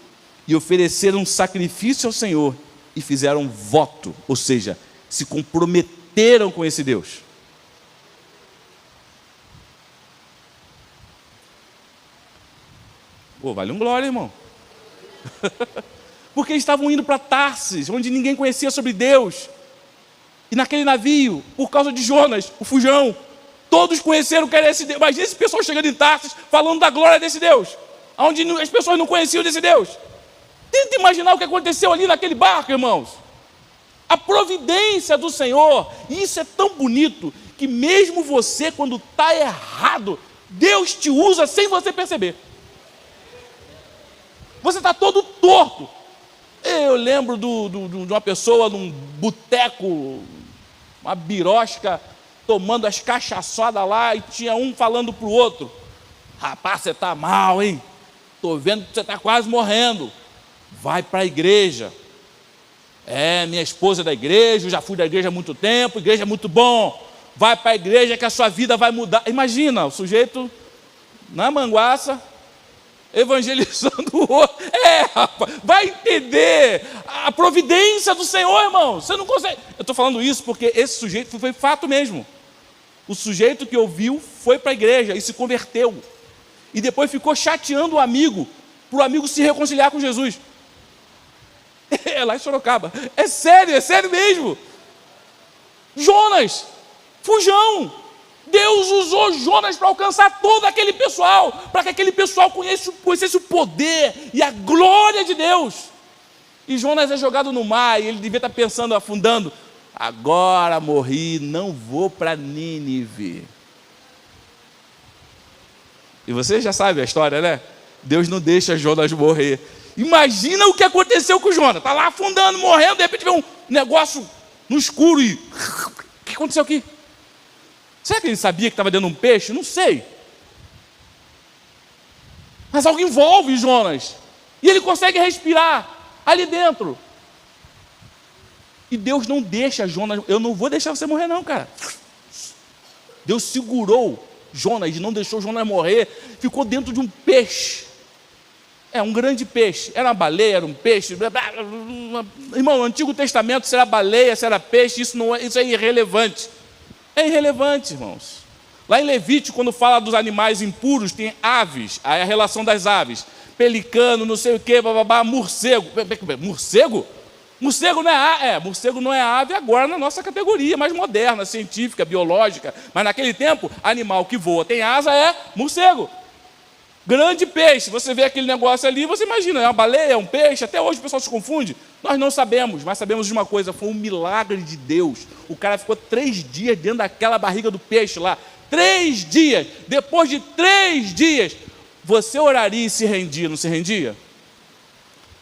e ofereceram sacrifício ao Senhor, e fizeram voto, ou seja, se comprometeram com esse Deus. Pô, vale um glória, irmão. Porque eles estavam indo para Tarsis, onde ninguém conhecia sobre Deus. E naquele navio, por causa de Jonas, o fujão, todos conheceram que era esse Deus. Imagina esse pessoal chegando em Tarsis, falando da glória desse Deus, onde as pessoas não conheciam desse Deus. Tenta imaginar o que aconteceu ali naquele barco, irmãos. A providência do Senhor. E isso é tão bonito, que mesmo você, quando está errado, Deus te usa sem você perceber. Você está todo torto. Eu lembro de uma pessoa num boteco, uma birosca, tomando as cachaçadas lá, e tinha um falando para o outro: rapaz, você está mal, hein? Estou vendo que você está quase morrendo. Vai para a igreja. Minha esposa é da igreja, eu já fui da igreja há muito tempo, igreja é muito bom. Vai para a igreja que a sua vida vai mudar. Imagina, o sujeito na manguaça, evangelizando o outro. Rapaz, vai entender a providência do Senhor, irmão. Você não consegue. Eu estou falando isso porque esse sujeito foi fato mesmo. O sujeito que ouviu foi para a igreja e se converteu. E depois ficou chateando o amigo, para o amigo se reconciliar com Jesus. É lá em Sorocaba. É sério mesmo. Jonas, fujão. Deus usou Jonas para alcançar todo aquele pessoal, para que aquele pessoal conhecesse o poder e a glória de Deus. E Jonas é jogado no mar, e ele devia estar pensando, afundando: agora morri, não vou para Nínive. E você já sabe a história, né? Deus não deixa Jonas morrer. Imagina o que aconteceu com Jonas. Está lá afundando, morrendo, de repente vê um negócio no escuro e... o que aconteceu aqui? Será que ele sabia que estava dentro de um peixe? Não sei. Mas algo envolve Jonas. E ele consegue respirar ali dentro. E Deus não deixa Jonas... eu não vou deixar você morrer não, cara. Deus segurou Jonas e não deixou Jonas morrer. Ficou dentro de um peixe. Um grande peixe. Era uma baleia, era um peixe. Irmão, no Antigo Testamento, se era baleia, se era peixe, isso é irrelevante. É irrelevante, irmãos. Lá em Levítico, quando fala dos animais impuros, tem aves, aí a relação das aves. Pelicano, não sei o quê, bababá, morcego. Morcego? Morcego não é morcego não é ave agora na nossa categoria mais moderna, científica, biológica. Mas naquele tempo, animal que voa, tem asa, é morcego. Grande peixe, você vê aquele negócio ali, você imagina, é uma baleia, é um peixe, até hoje o pessoal se confunde. Nós não sabemos, mas sabemos de uma coisa: foi um milagre de Deus. O cara ficou 3 dias dentro daquela barriga do peixe lá. 3 dias, depois de 3 dias, Você oraria e se rendia, não se rendia?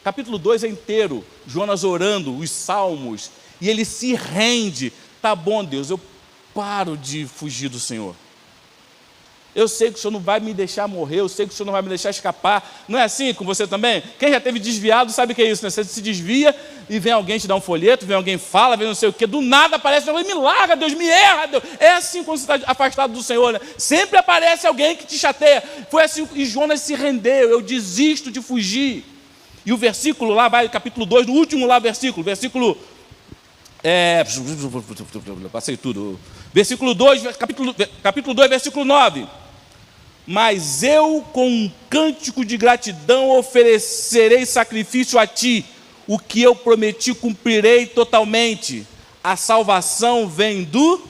Capítulo 2 é inteiro, Jonas orando, os salmos, e ele se rende. Tá bom, Deus, eu paro de fugir do Senhor. Eu sei que o Senhor não vai me deixar morrer, eu sei que o Senhor não vai me deixar escapar. Não é assim com você também? Quem já teve desviado sabe o que é isso, né? Você se desvia e vem alguém te dar um folheto, vem alguém fala, vem não sei o quê, do nada aparece alguém, me larga, Deus, me erra, Deus. É assim quando você está afastado do Senhor, né? Sempre aparece alguém que te chateia. Foi assim, e Jonas se rendeu, eu desisto de fugir. E o versículo lá, vai, capítulo 2, no último lá versículo, passei tudo. Versículo 2, capítulo 2, versículo 9. Mas eu com um cântico de gratidão oferecerei sacrifício a ti, o que eu prometi cumprirei totalmente. A salvação vem do...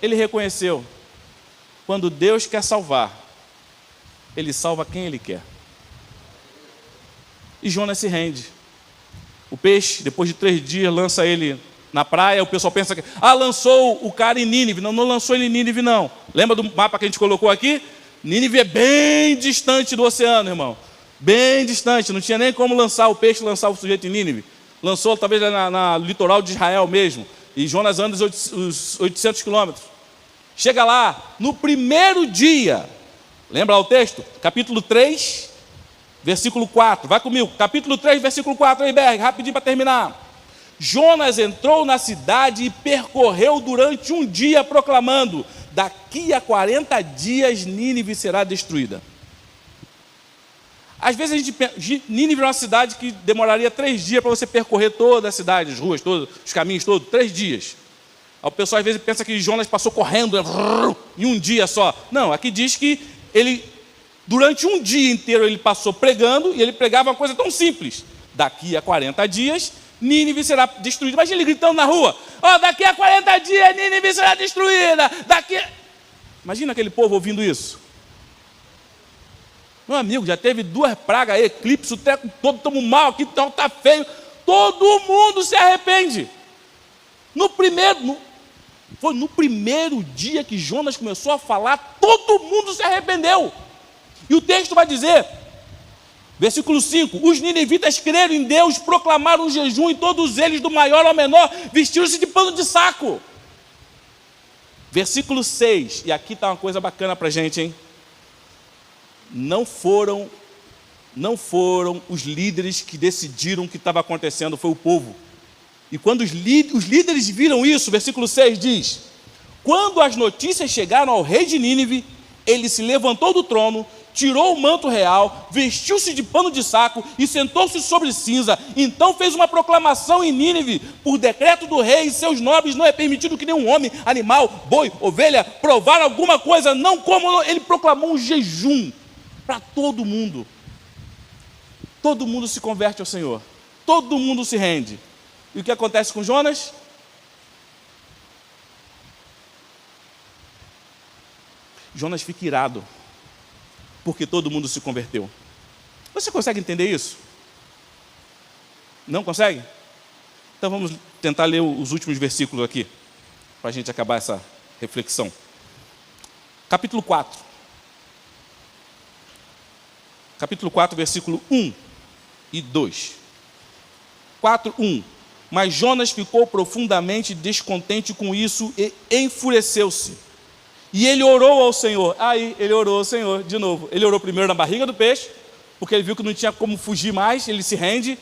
Ele reconheceu, quando Deus quer salvar, Ele salva quem Ele quer. E Jonas se rende. O peixe, depois de 3 dias, lança ele na praia. O pessoal pensa que, lançou o cara em Nínive. Não, não lançou ele em Nínive, não. Lembra do mapa que a gente colocou aqui? Nínive é bem distante do oceano, irmão. Bem distante. Não tinha nem como lançar o peixe, lançar o sujeito em Nínive. Lançou talvez no litoral de Israel mesmo. E Jonas anda os 800 quilômetros. Chega lá, no primeiro dia. Lembra lá o texto? Capítulo 3... versículo 4, vai comigo, capítulo 3, versículo 4, aí Berg, rapidinho para terminar. Jonas entrou na cidade e percorreu durante um dia proclamando, daqui a 40 dias Nínive será destruída. Às vezes a gente pensa, Nínive é uma cidade que demoraria 3 dias para você percorrer toda a cidade, as ruas todas, os caminhos todos, 3 dias. O pessoal às vezes pensa que Jonas passou correndo em um dia só. Não, aqui diz que ele... durante um dia inteiro ele passou pregando, e ele pregava uma coisa tão simples. Daqui a 40 dias, Nínive será destruída. Imagina ele gritando na rua, daqui a 40 dias, Nínive será destruída. Imagina aquele povo ouvindo isso. Meu amigo, já teve 2 pragas, eclipse, o treco todo, estamos mal aqui, está feio. Todo mundo se arrepende. Foi no primeiro dia que Jonas começou a falar, todo mundo se arrependeu. E o texto vai dizer, versículo 5, os ninivitas creram em Deus, proclamaram um jejum, e todos eles, do maior ao menor, vestiram-se de pano de saco. Versículo 6, e aqui está uma coisa bacana para a gente, hein? Não foram os líderes que decidiram o que estava acontecendo, foi o povo. E quando os líderes viram isso, versículo 6 diz, quando as notícias chegaram ao rei de Nínive, ele se levantou do trono, tirou o manto real, vestiu-se de pano de saco e sentou-se sobre cinza. Então fez uma proclamação em Nínive, por decreto do rei e seus nobres, não é permitido que nenhum homem, animal, boi, ovelha, provar alguma coisa, não como. Ele proclamou um jejum para todo mundo. Todo mundo se converte ao Senhor, todo mundo se rende. E o que acontece com Jonas? Jonas fica irado, porque todo mundo se converteu. Você consegue entender isso? Não consegue? Então vamos tentar ler os últimos versículos aqui, para a gente acabar essa reflexão. Capítulo 4. Capítulo 4, versículo 1 e 2. 4, 1. Mas Jonas ficou profundamente descontente com isso e enfureceu-se. E ele orou ao Senhor. Aí ele orou ao Senhor de novo. Ele orou primeiro na barriga do peixe, porque ele viu que não tinha como fugir mais, ele se rende.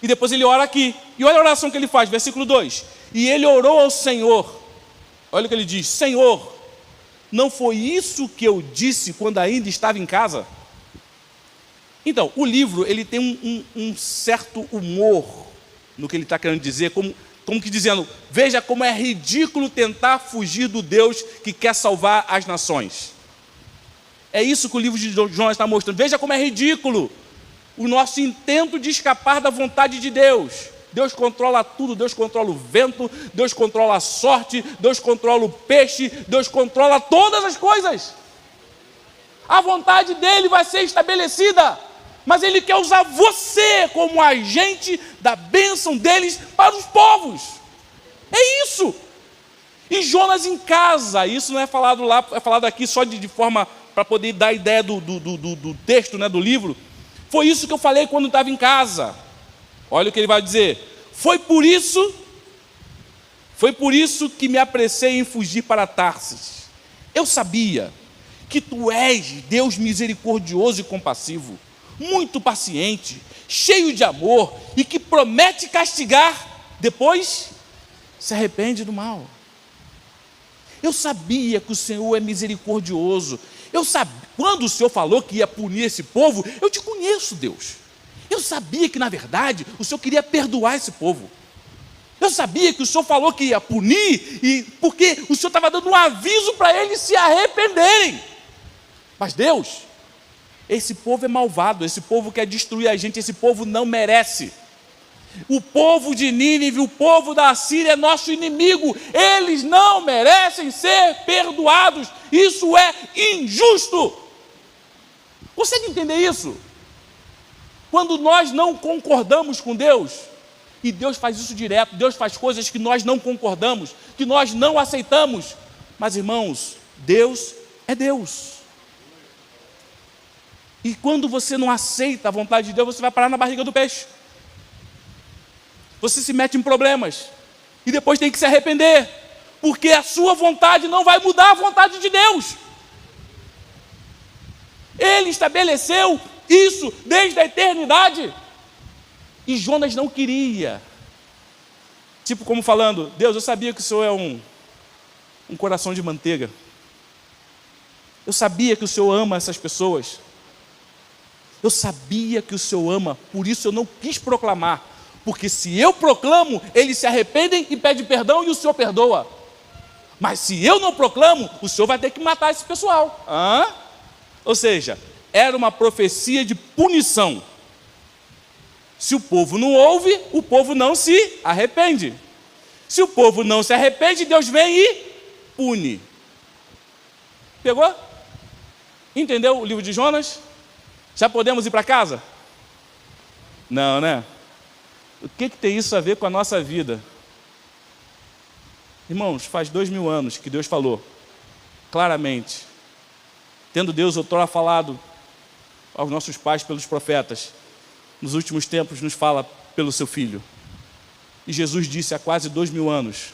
E depois ele ora aqui. E olha a oração que ele faz, versículo 2. E ele orou ao Senhor. Olha o que ele diz. Senhor, não foi isso que eu disse quando ainda estava em casa? Então, o livro ele tem um certo humor no que ele está querendo dizer, como que dizendo, veja como é ridículo tentar fugir do Deus que quer salvar as nações. É isso que o livro de Jonas está mostrando. Veja como é ridículo o nosso intento de escapar da vontade de Deus. Deus controla tudo, Deus controla o vento, Deus controla a sorte, Deus controla o peixe, Deus controla todas as coisas. A vontade dele vai ser estabelecida, mas ele quer usar você como agente da bênção deles para os povos. É isso. E Jonas em casa, isso não é falado lá, é falado aqui só de forma para poder dar a ideia do texto, né, do livro. Foi isso que eu falei quando estava em casa. Olha o que ele vai dizer. Foi por isso que me apressei em fugir para Tarsis. Eu sabia que tu és Deus misericordioso e compassivo, muito paciente, cheio de amor e que promete castigar, depois se arrepende do mal. Eu sabia que o Senhor é misericordioso. Quando o Senhor falou que ia punir esse povo, eu te conheço, Deus. Eu sabia que, na verdade, o Senhor queria perdoar esse povo. Eu sabia que o Senhor falou que ia punir, porque o Senhor estava dando um aviso para eles se arrependerem. Mas Deus, esse povo é malvado, esse povo quer destruir a gente, esse povo não merece. O povo de Nínive, o povo da Assíria é nosso inimigo, eles não merecem ser perdoados, isso é injusto. Consegue entender isso? Quando nós não concordamos com Deus, e Deus faz isso direto, Deus faz coisas que nós não concordamos, que nós não aceitamos, mas irmãos, Deus é Deus. E quando você não aceita a vontade de Deus, você vai parar na barriga do peixe. Você se mete em problemas, e depois tem que se arrepender, porque a sua vontade não vai mudar a vontade de Deus. Ele estabeleceu isso desde a eternidade, e Jonas não queria, tipo como falando, Deus, eu sabia que o Senhor é um coração de manteiga, eu sabia que o Senhor ama essas pessoas, eu sabia que o Senhor ama, por isso eu não quis proclamar, porque se eu proclamo, eles se arrependem e pedem perdão e o Senhor perdoa. Mas se eu não proclamo, o Senhor vai ter que matar esse pessoal. Ou seja, era uma profecia de punição. Se o povo não ouve, o povo não se arrepende. Se o povo não se arrepende, Deus vem e pune. Pegou? Entendeu o livro de Jonas? Já podemos ir para casa? Não, né? O que tem isso a ver com a nossa vida? Irmãos, faz 2000 anos que Deus falou, claramente, tendo Deus outrora falado aos nossos pais pelos profetas, nos últimos tempos nos fala pelo seu Filho. E Jesus disse há quase 2000 anos,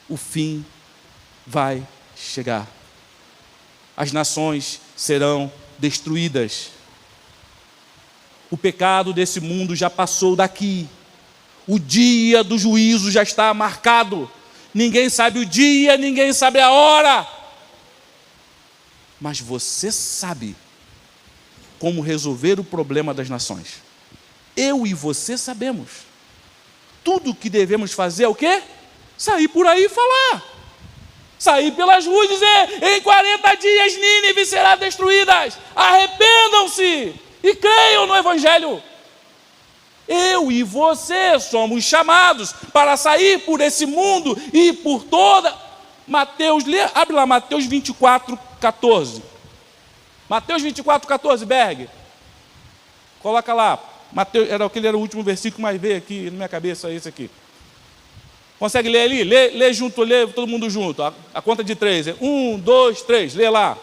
o fim vai chegar. As nações serão destruídas. O pecado desse mundo já passou daqui. O dia do juízo já está marcado. Ninguém sabe o dia, ninguém sabe a hora. Mas você sabe como resolver o problema das nações. Eu e você sabemos. Tudo o que devemos fazer é o quê? Sair por aí e falar. Sair pelas ruas e dizer, em 40 dias Nínive será destruída. Arrependam-se e creiam no Evangelho. Eu e você somos chamados para sair por esse mundo e por toda... abre lá Mateus 24, 14. Mateus 24, 14, Berg. Coloca lá. Mateus, era o último versículo, mas veio aqui na minha cabeça, esse aqui. Consegue ler ali? Lê junto, lê todo mundo junto. A conta de 3. 1, 2, 3. Lê lá.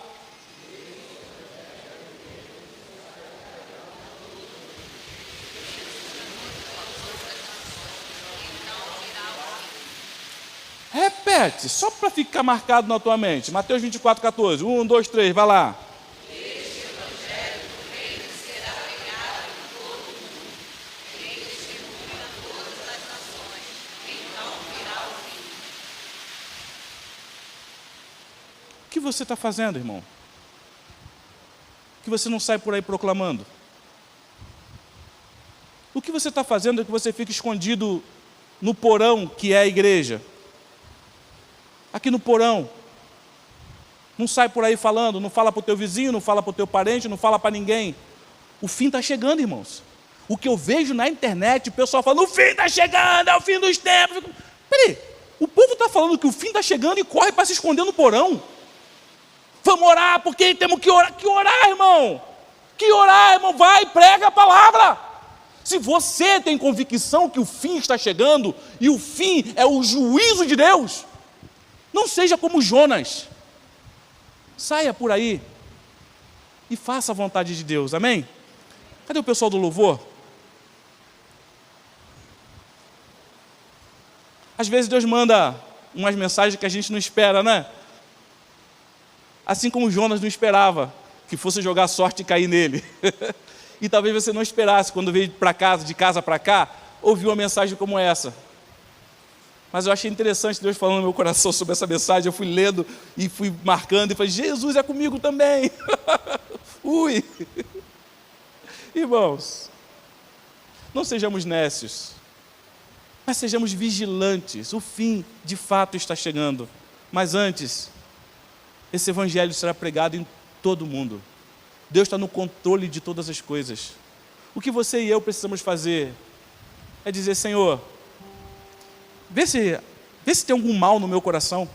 Repete, só para ficar marcado na tua mente. Mateus 24, 14. 1, 2, 3, vai lá. Este evangelho do reino será pregado em todo o mundo, em testemunha a todas as nações, então virá o fim. O que você está fazendo, irmão? Que você não sai por aí proclamando? O que você está fazendo é que você fica escondido no porão que é a igreja? Aqui no porão, não sai por aí falando, não fala para o teu vizinho, não fala para o teu parente, não fala para ninguém. O fim está chegando, irmãos. O que eu vejo na internet, o pessoal falando, o fim está chegando, é o fim dos tempos. Peraí, o povo está falando que o fim está chegando e corre para se esconder no porão. Vamos orar, porque temos que orar. Que orar, irmão? Que orar, irmão? Vai, prega a palavra. Se você tem convicção que o fim está chegando, e o fim é o juízo de Deus, Não seja como Jonas. Saia por aí e faça a vontade de Deus, amém? Cadê o pessoal do louvor? Às vezes Deus manda umas mensagens que a gente não espera, né? Assim como Jonas não esperava que fosse jogar sorte e cair nele. E talvez você não esperasse, quando veio para casa, de casa para cá, ouvir uma mensagem como essa. Mas eu achei interessante Deus falando no meu coração sobre essa mensagem. Eu fui lendo e fui marcando e falei, Jesus é comigo também. Ui. Irmãos, não sejamos nécios, mas sejamos vigilantes. O fim, de fato, está chegando. Mas antes, esse evangelho será pregado em todo o mundo. Deus está no controle de todas as coisas. O que você e eu precisamos fazer é dizer, Senhor, vê se tem algum mal no meu coração.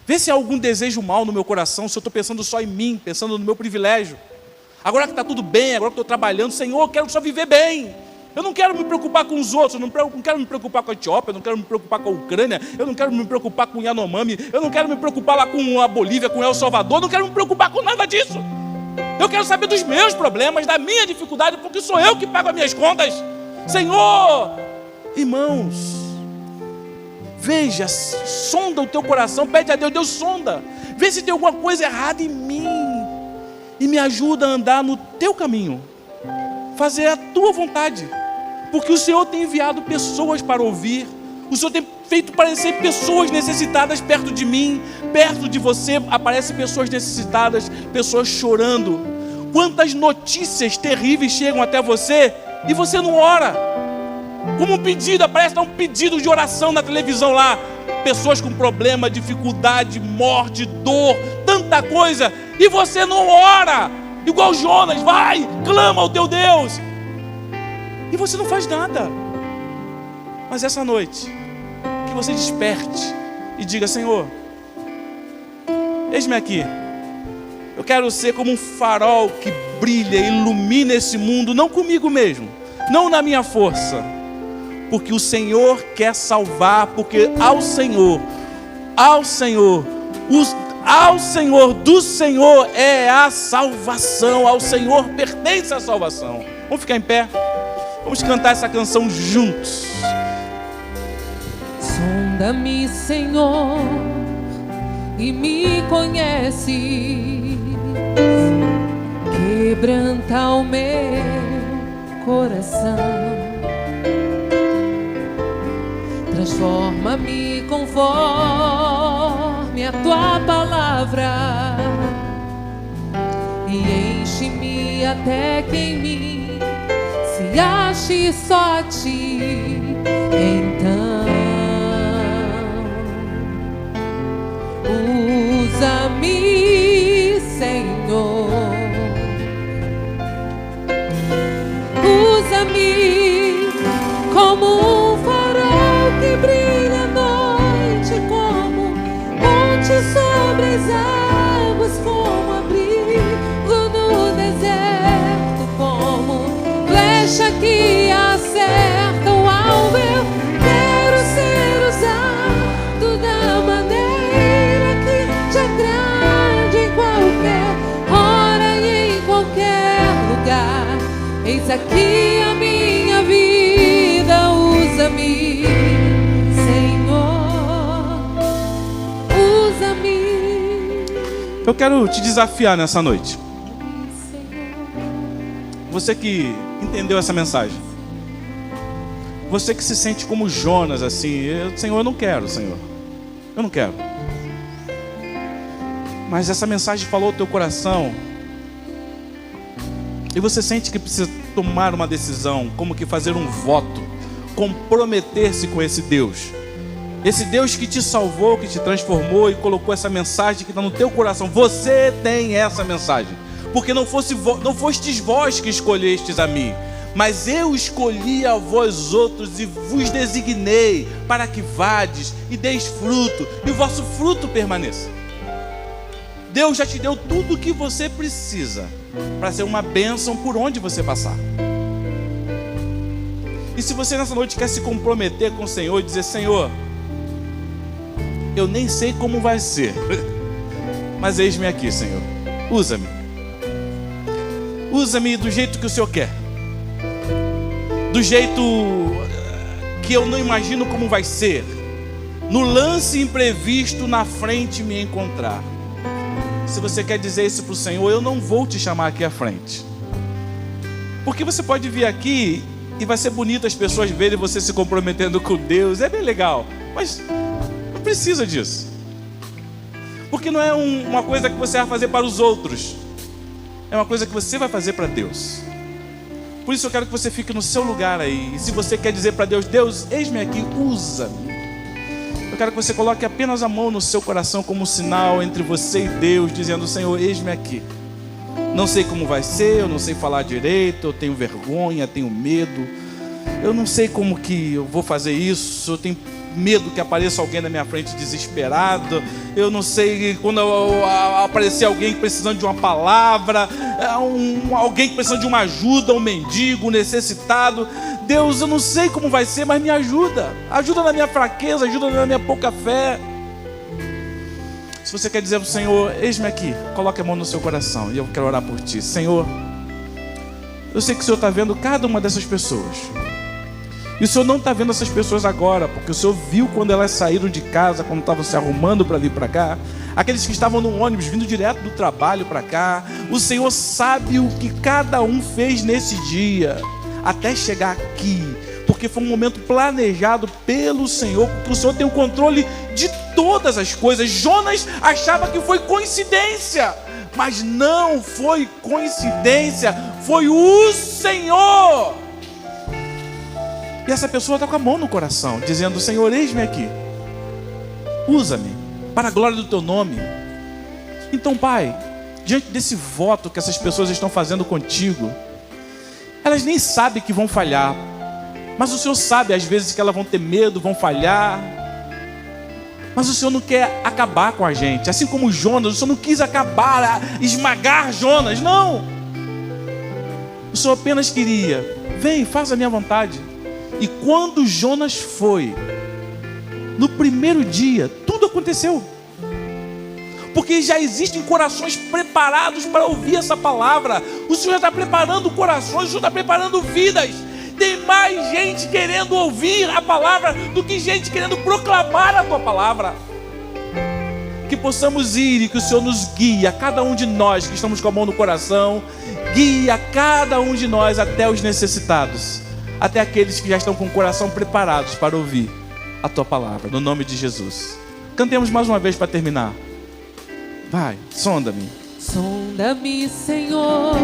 Vê se há algum desejo mal no meu coração, se eu estou pensando só em mim, pensando no meu privilégio. Agora que está tudo bem, agora que estou trabalhando, Senhor, eu quero só viver bem. Eu não quero me preocupar com os outros, eu não quero me preocupar com a Etiópia, eu não quero me preocupar com a Ucrânia, eu não quero me preocupar com Yanomami, eu não quero me preocupar lá com a Bolívia, com El Salvador, eu não quero me preocupar com nada disso. Eu quero saber dos meus problemas, da minha dificuldade, porque sou eu que pago as minhas contas. Senhor, irmãos, veja, sonda o teu coração, pede a Deus, Deus sonda, vê se tem alguma coisa errada em mim e me ajuda a andar no teu caminho, fazer a tua vontade, porque o Senhor tem enviado pessoas para ouvir, o Senhor tem feito parecer pessoas necessitadas perto de mim, perto de você, aparecem pessoas necessitadas, pessoas chorando. Quantas notícias terríveis chegam até você e você não ora, como um pedido, aparece um pedido de oração na televisão lá, pessoas com problema, dificuldade, morte, dor, tanta coisa, e você não ora, igual Jonas, vai, clama ao teu Deus, e você não faz nada. Mas essa noite, que você desperte e diga, Senhor, eis-me aqui, eu quero ser como um farol que brilha e ilumina esse mundo, não comigo mesmo, não na minha força, porque o Senhor quer salvar, porque ao Senhor do Senhor é a salvação, ao Senhor pertence a salvação. Vamos ficar em pé, vamos cantar essa canção juntos. Sonda-me, Senhor, e me conhece, quebranta o meu coração, transforma-me conforme a tua palavra e enche-me até que em mim se ache só a ti. Então usa-me, Senhor, usa-me como um farol que brilha à noite, como ponte sobre as águas, como abrigo no deserto, como flecha que acerta o alvo. Eu quero ser usado da maneira que te agrade, em qualquer hora e em qualquer lugar. Eis aqui a minha vida, usa-me, Senhor, usa-me. Eu quero te desafiar nessa noite. Você que entendeu essa mensagem, você que se sente como Jonas, assim, Senhor, eu não quero, Senhor, eu não quero. Mas essa mensagem falou ao teu coração, e você sente que precisa tomar uma decisão, como que fazer um voto, comprometer-se com esse Deus que te salvou, que te transformou e colocou essa mensagem que está no teu coração. Você tem essa mensagem, porque não fostes vós que escolhestes a mim, mas eu escolhi a vós outros e vos designei para que vades e deis fruto, e o vosso fruto permaneça. Deus já te deu tudo o que você precisa para ser uma bênção por onde você passar. E se você nessa noite quer se comprometer com o Senhor e dizer, Senhor, eu nem sei como vai ser, mas eis-me aqui, Senhor. Usa-me. Usa-me do jeito que o Senhor quer, do jeito que eu não imagino como vai ser, no lance imprevisto na frente me encontrar. Se você quer dizer isso para o Senhor, eu não vou te chamar aqui à frente, porque você pode vir aqui e vai ser bonito as pessoas verem você se comprometendo com Deus, é bem legal, mas não precisa disso, porque não é uma coisa que você vai fazer para os outros, é uma coisa que você vai fazer para Deus. Por isso eu quero que você fique no seu lugar aí. E se você quer dizer para Deus: Deus, eis-me aqui, usa-me, eu quero que você coloque apenas a mão no seu coração como um sinal entre você e Deus, dizendo: Senhor, eis-me aqui. Não sei como vai ser, eu não sei falar direito, eu tenho vergonha, tenho medo, eu não sei como que eu vou fazer isso, eu tenho medo que apareça alguém na minha frente desesperado, eu não sei quando aparecer alguém precisando de uma palavra, alguém precisando de uma ajuda, um mendigo, um necessitado. Deus, eu não sei como vai ser, mas me ajuda na minha fraqueza, ajuda na minha pouca fé. Se você quer dizer para o Senhor: eis-me aqui, coloque a mão no seu coração e eu quero orar por ti. Senhor, eu sei que o Senhor está vendo cada uma dessas pessoas, e o Senhor não está vendo essas pessoas agora, porque o Senhor viu quando elas saíram de casa, quando estavam se arrumando para vir para cá, aqueles que estavam no ônibus vindo direto do trabalho para cá. O Senhor sabe o que cada um fez nesse dia até chegar aqui, porque foi um momento planejado pelo Senhor, porque o Senhor tem o controle de todas as coisas. Jonas achava que foi coincidência, mas não foi coincidência, foi o Senhor. E essa pessoa está com a mão no coração, dizendo: Senhor, eis-me aqui, usa-me para a glória do teu nome. Então, Pai, diante desse voto que essas pessoas estão fazendo contigo, elas nem sabem que vão falhar, mas o Senhor sabe às vezes que elas vão ter medo, vão falhar, mas o Senhor não quer acabar com a gente, assim como Jonas. O Senhor não quis acabar, esmagar Jonas, não. O Senhor apenas queria: vem, faz a minha vontade. E quando Jonas foi, no primeiro dia, tudo aconteceu, porque já existem corações preparados para ouvir essa palavra. O Senhor está preparando corações, o Senhor está preparando vidas. Tem mais gente querendo ouvir a palavra do que gente querendo proclamar a tua palavra. Que possamos ir e que o Senhor nos guie, a cada um de nós que estamos com a mão no coração, guie a cada um de nós até os necessitados, até aqueles que já estão com o coração preparados para ouvir a tua palavra, no nome de Jesus. Cantemos mais uma vez para terminar. Vai, sonda-me. Sonda-me, Senhor,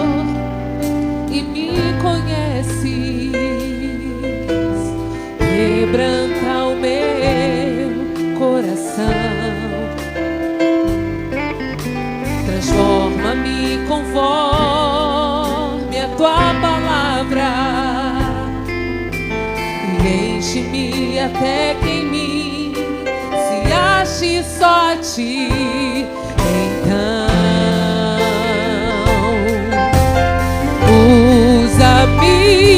e me conheces. Quebranta o meu coração. Transforma-me conforme a tua palavra. Enche-me até que em mim se ache só a ti. Então, usa-me